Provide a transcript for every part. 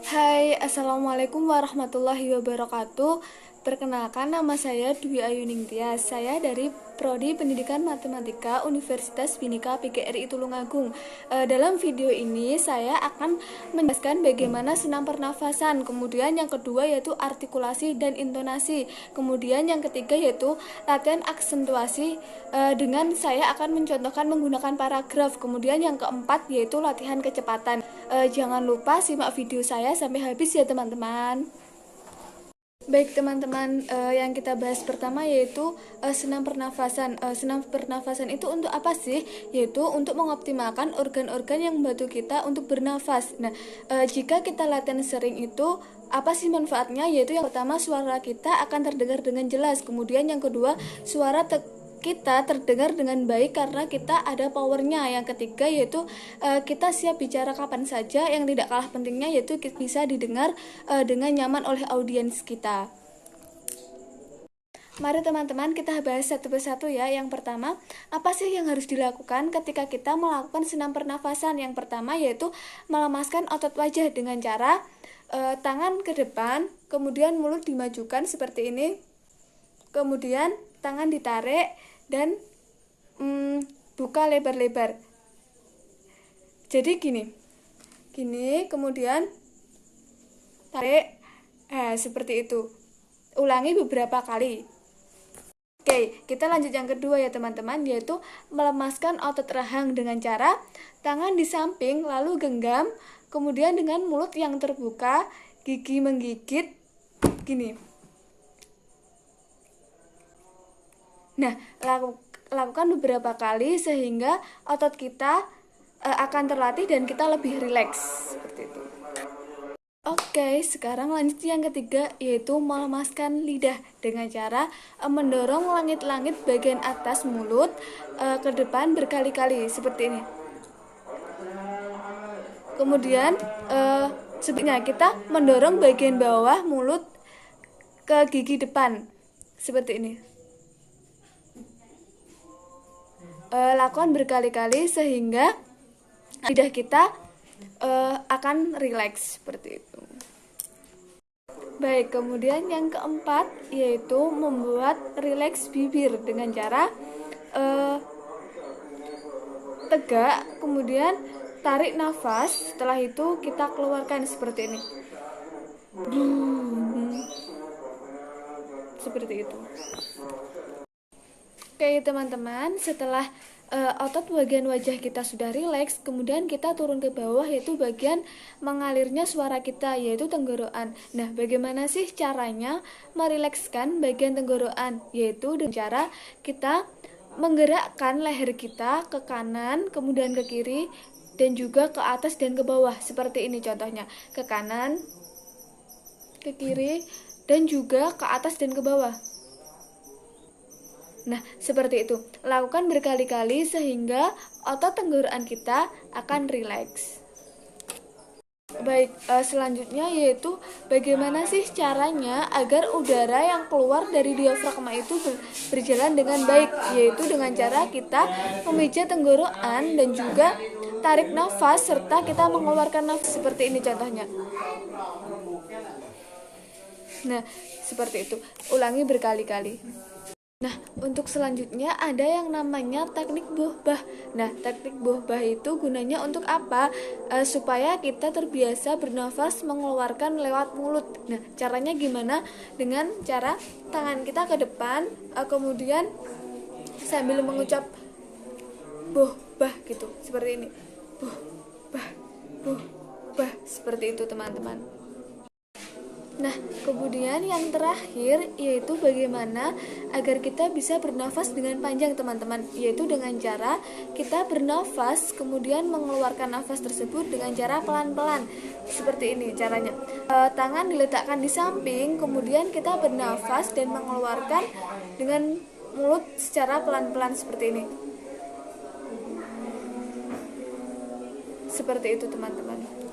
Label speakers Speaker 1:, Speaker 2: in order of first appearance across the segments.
Speaker 1: Hai, Assalamualaikum warahmatullahi wabarakatuh. Perkenalkan, nama saya Dwi Ayu Ningtyas. Saya dari Prodi Pendidikan Matematika Universitas Bhinneka PGRI Tulungagung. Dalam video ini saya akan menjelaskan bagaimana senam pernafasan. Kemudian yang kedua yaitu artikulasi dan intonasi. Kemudian yang ketiga yaitu latihan aksentuasi. Dengan saya akan mencontohkan menggunakan paragraf. Kemudian yang keempat yaitu latihan kecepatan. Jangan lupa simak video saya sampai habis ya teman-teman. Baik teman-teman, yang kita bahas pertama yaitu senam pernafasan. Senam pernafasan itu untuk apa sih? Yaitu untuk mengoptimalkan organ-organ yang membantu kita untuk bernafas. Nah, jika kita latihan sering itu apa sih manfaatnya? Yaitu yang pertama, suara kita akan terdengar dengan jelas. Kemudian yang kedua, suara kita terdengar dengan baik karena kita ada powernya. Yang ketiga yaitu kita siap bicara kapan saja. Yang tidak kalah pentingnya yaitu bisa didengar dengan nyaman oleh audiens kita. Mari teman-teman kita bahas satu persatu ya. Yang pertama, apa sih yang harus dilakukan ketika kita melakukan senam pernafasan? Yang pertama yaitu melemaskan otot wajah dengan cara tangan ke depan, kemudian mulut dimajukan seperti ini, kemudian tangan ditarik dan buka lebar-lebar. Jadi gini, kemudian tarik, seperti itu. Ulangi beberapa kali. Oke, kita lanjut yang kedua ya teman-teman, yaitu melemaskan otot rahang dengan cara tangan di samping lalu genggam, kemudian dengan mulut yang terbuka, gigi menggigit, gini. Nah, lakukan beberapa kali sehingga otot kita akan terlatih dan kita lebih rileks seperti itu. Oke, sekarang lanjut yang ketiga yaitu melemaskan lidah dengan cara mendorong langit-langit bagian atas mulut ke depan berkali-kali seperti ini. Kemudian sebaliknya kita mendorong bagian bawah mulut ke gigi depan seperti ini. Lakukan berkali-kali sehingga lidah kita akan rileks seperti itu. Baik, kemudian yang keempat yaitu membuat rileks bibir dengan cara tegak, kemudian tarik nafas, setelah itu kita keluarkan seperti ini. Seperti itu. Oke teman-teman, setelah otot bagian wajah kita sudah rileks, kemudian kita turun ke bawah yaitu bagian mengalirnya suara kita yaitu tenggorokan. Nah, bagaimana sih caranya merilekskan bagian tenggorokan? Yaitu dengan cara kita menggerakkan leher kita ke kanan, kemudian ke kiri, dan juga ke atas dan ke bawah. Seperti ini contohnya, ke kanan, ke kiri, dan juga ke atas dan ke bawah. Nah, seperti itu. Lakukan berkali-kali sehingga otot tenggorokan kita akan rileks. Baik, selanjutnya yaitu bagaimana sih caranya agar udara yang keluar dari diafragma itu berjalan dengan baik, yaitu dengan cara kita memijat tenggorokan dan juga tarik nafas serta kita mengeluarkan nafas seperti ini contohnya. Nah, seperti itu. Ulangi berkali-kali. Nah, untuk selanjutnya ada yang namanya teknik bohbah. Nah, teknik bohbah itu gunanya untuk apa? Supaya kita terbiasa bernafas mengeluarkan lewat mulut. Nah, caranya gimana? Dengan cara tangan kita ke depan, kemudian sambil mengucap bohbah gitu, seperti ini. Bohbah, bohbah, seperti itu teman-teman. Nah, kemudian yang terakhir yaitu bagaimana agar kita bisa bernafas dengan panjang teman-teman, yaitu dengan cara kita bernafas kemudian mengeluarkan nafas tersebut dengan cara pelan-pelan seperti ini caranya. Tangan diletakkan di samping, kemudian kita bernafas dan mengeluarkan dengan mulut secara pelan-pelan seperti ini. Seperti itu teman-teman.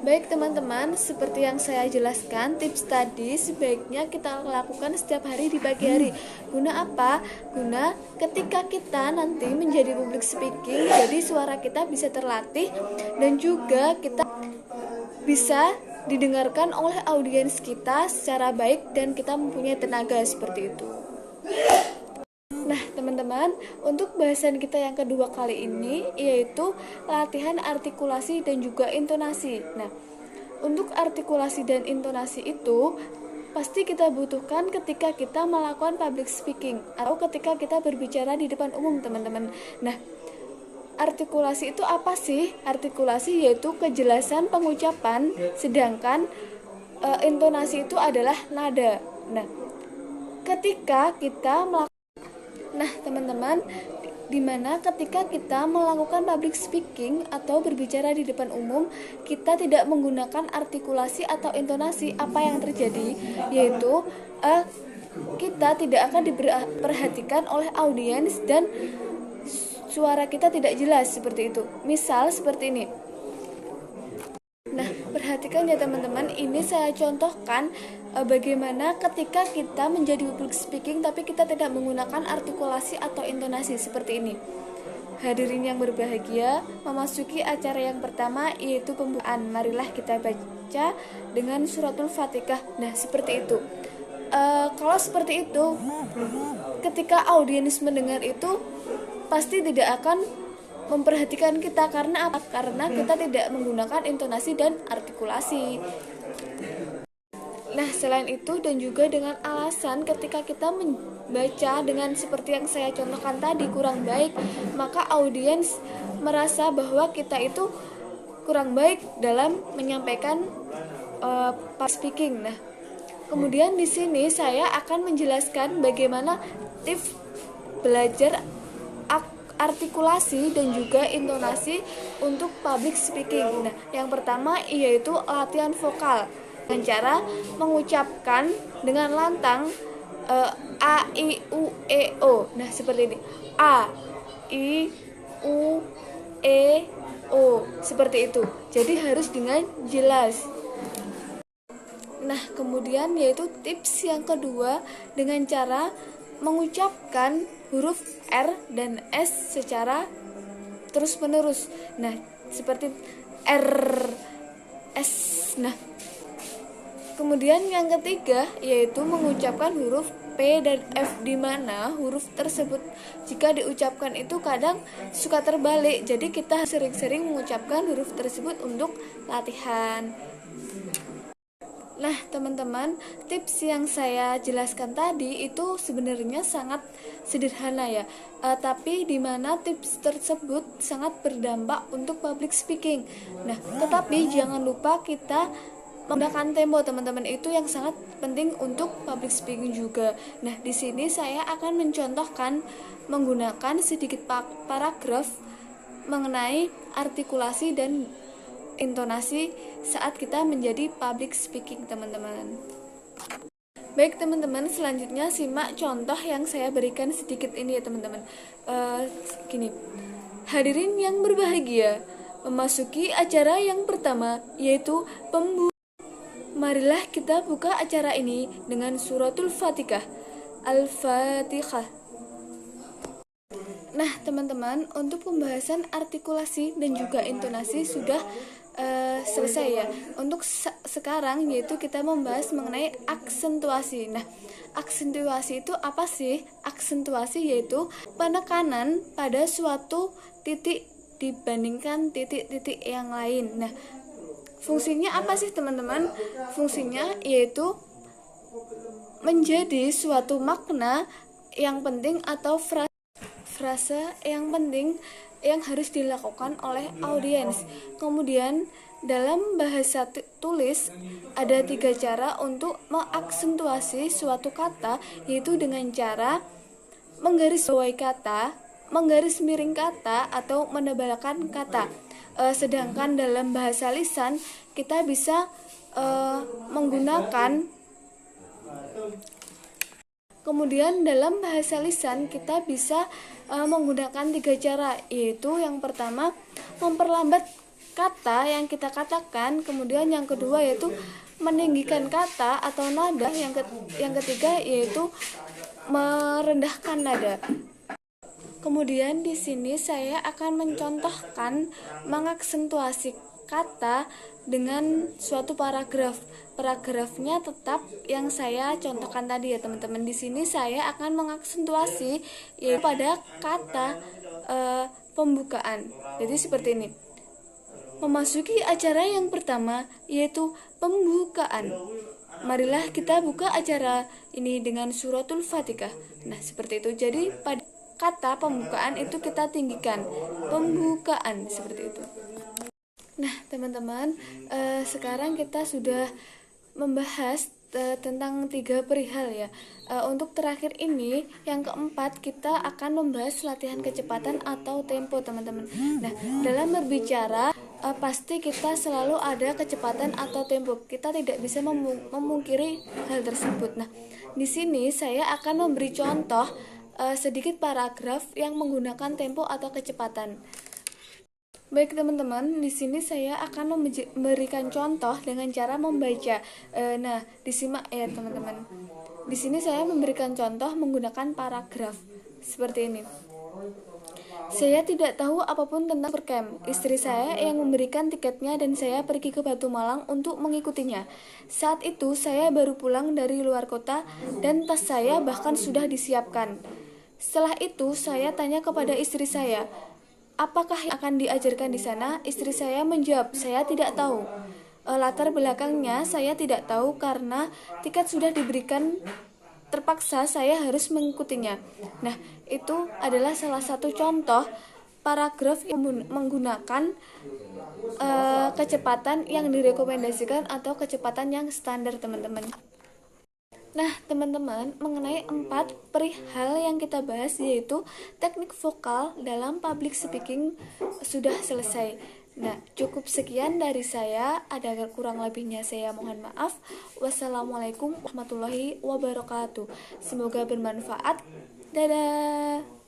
Speaker 1: Baik teman-teman, seperti yang saya jelaskan, tips tadi sebaiknya kita lakukan setiap hari di pagi hari. Guna apa? Guna ketika kita nanti menjadi public speaking, jadi suara kita bisa terlatih dan juga kita bisa didengarkan oleh audiens kita secara baik dan kita mempunyai tenaga seperti itu. Nah, teman-teman, untuk bahasan kita yang kedua kali ini yaitu latihan artikulasi dan juga intonasi. Nah, untuk artikulasi dan intonasi itu pasti kita butuhkan ketika kita melakukan public speaking atau ketika kita berbicara di depan umum, teman-teman. Nah, artikulasi itu apa sih? Artikulasi yaitu kejelasan pengucapan, sedangkan intonasi itu adalah nada. Nah, ketika kita teman-teman, dimana ketika kita melakukan public speaking atau berbicara di depan umum, kita tidak menggunakan artikulasi atau intonasi, apa yang terjadi yaitu kita tidak akan diperhatikan oleh audiens dan suara kita tidak jelas seperti itu. Misal seperti ini. Nah, perhatikan ya teman-teman, ini saya contohkan bagaimana ketika kita menjadi public speaking tapi kita tidak menggunakan artikulasi atau intonasi seperti ini. Hadirin yang berbahagia, memasuki acara yang pertama yaitu pembukaan. Marilah kita baca dengan suratul Fatihah. Nah, seperti itu. Kalau seperti itu, ketika audiens mendengar itu pasti tidak akan memperhatikan kita. Karena apa? Karena kita tidak menggunakan intonasi dan artikulasi. Nah, selain itu dan juga dengan alasan ketika kita membaca dengan seperti yang saya contohkan tadi kurang baik, maka audiens merasa bahwa kita itu kurang baik dalam menyampaikan speaking. Nah, kemudian di sini saya akan menjelaskan bagaimana tips belajar artikulasi dan juga intonasi untuk public speaking. Nah, yang pertama yaitu latihan vokal dengan cara mengucapkan dengan lantang a, i, u, e, o. Nah, seperti ini. A, i, u, e, o. Seperti itu. Jadi harus dengan jelas. Nah, kemudian yaitu tips yang kedua dengan cara mengucapkan huruf R dan S secara terus-menerus. Nah, seperti R, S. Nah, kemudian yang ketiga yaitu mengucapkan huruf P dan F, di mana huruf tersebut jika diucapkan itu kadang suka terbalik. Jadi kita sering-sering mengucapkan huruf tersebut untuk latihan. Nah, teman-teman, tips yang saya jelaskan tadi itu sebenarnya sangat sederhana ya, tapi di mana tips tersebut sangat berdampak untuk public speaking. Nah, tetapi jangan lupa kita menggunakan tempo, teman-teman, itu yang sangat penting untuk public speaking juga. Nah, di sini saya akan mencontohkan menggunakan sedikit paragraf mengenai artikulasi dan intonasi saat kita menjadi public speaking, teman-teman. Baik teman-teman, selanjutnya simak contoh yang saya berikan sedikit ini ya teman-teman. Gini, hadirin yang berbahagia, memasuki acara yang pertama yaitu marilah kita buka acara ini dengan suratul Fatihah. Al-Fatihah. Nah teman-teman, untuk pembahasan artikulasi dan juga intonasi sudah selesai ya. Untuk sekarang yaitu kita membahas mengenai aksentuasi. Nah, aksentuasi itu apa sih? Aksentuasi yaitu penekanan pada suatu titik dibandingkan titik-titik yang lain. Nah, fungsinya apa sih teman-teman? Fungsinya yaitu menjadi suatu makna yang penting atau frase yang penting yang harus dilakukan oleh audiens. Kemudian dalam bahasa tulis ada 3 cara untuk mengaksentuasi suatu kata, yaitu dengan cara menggarisbawahi kata, menggaris miring kata, atau menebalkan kata. Sedangkan dalam bahasa lisan kita bisa menggunakan Kemudian dalam bahasa lisan kita bisa menggunakan 3 cara, yaitu yang pertama memperlambat kata yang kita katakan, kemudian yang kedua yaitu meninggikan kata atau nada, yang ketiga yaitu merendahkan nada. Kemudian di sini saya akan mencontohkan mengaksentuasi kata dengan suatu paragraf. Paragrafnya tetap yang saya contohkan tadi ya teman-teman. Di sini saya akan mengaksentuasi yaitu pada kata pembukaan. Jadi seperti ini. Memasuki acara yang pertama yaitu pembukaan. Marilah kita buka acara ini dengan suratul Fatihah. Nah, seperti itu. Jadi pada kata pembukaan itu kita tinggikan. Pembukaan seperti itu. Nah, teman-teman, sekarang kita sudah membahas tentang 3 perihal ya. Untuk terakhir ini, yang keempat, kita akan membahas latihan kecepatan atau tempo, teman-teman. Nah, dalam berbicara pasti kita selalu ada kecepatan atau tempo. Kita tidak bisa memungkiri hal tersebut. Nah, di sini saya akan memberi contoh sedikit paragraf yang menggunakan tempo atau kecepatan. Baik teman-teman, di sini saya akan memberikan contoh dengan cara membaca. Nah, disimak ya teman-teman. Di sini saya memberikan contoh menggunakan paragraf seperti ini. Saya tidak tahu apapun tentang Supercamp. Istri saya yang memberikan tiketnya dan saya pergi ke Batu Malang untuk mengikutinya. Saat itu saya baru pulang dari luar kota dan tas saya bahkan sudah disiapkan. Setelah itu saya tanya kepada istri saya, apakah yang akan diajarkan di sana? Istri saya menjawab, saya tidak tahu. Latar belakangnya saya tidak tahu karena tiket sudah diberikan. Terpaksa saya harus mengikutinya. Nah, itu adalah salah satu contoh paragraf yang menggunakan kecepatan yang direkomendasikan atau kecepatan yang standar, teman-teman. Nah, teman-teman, mengenai 4 perihal yang kita bahas yaitu teknik vokal dalam public speaking sudah selesai. Nah, cukup sekian dari saya. Ada kurang lebihnya saya mohon maaf. Wassalamualaikum warahmatullahi wabarakatuh. Semoga bermanfaat. Dadah.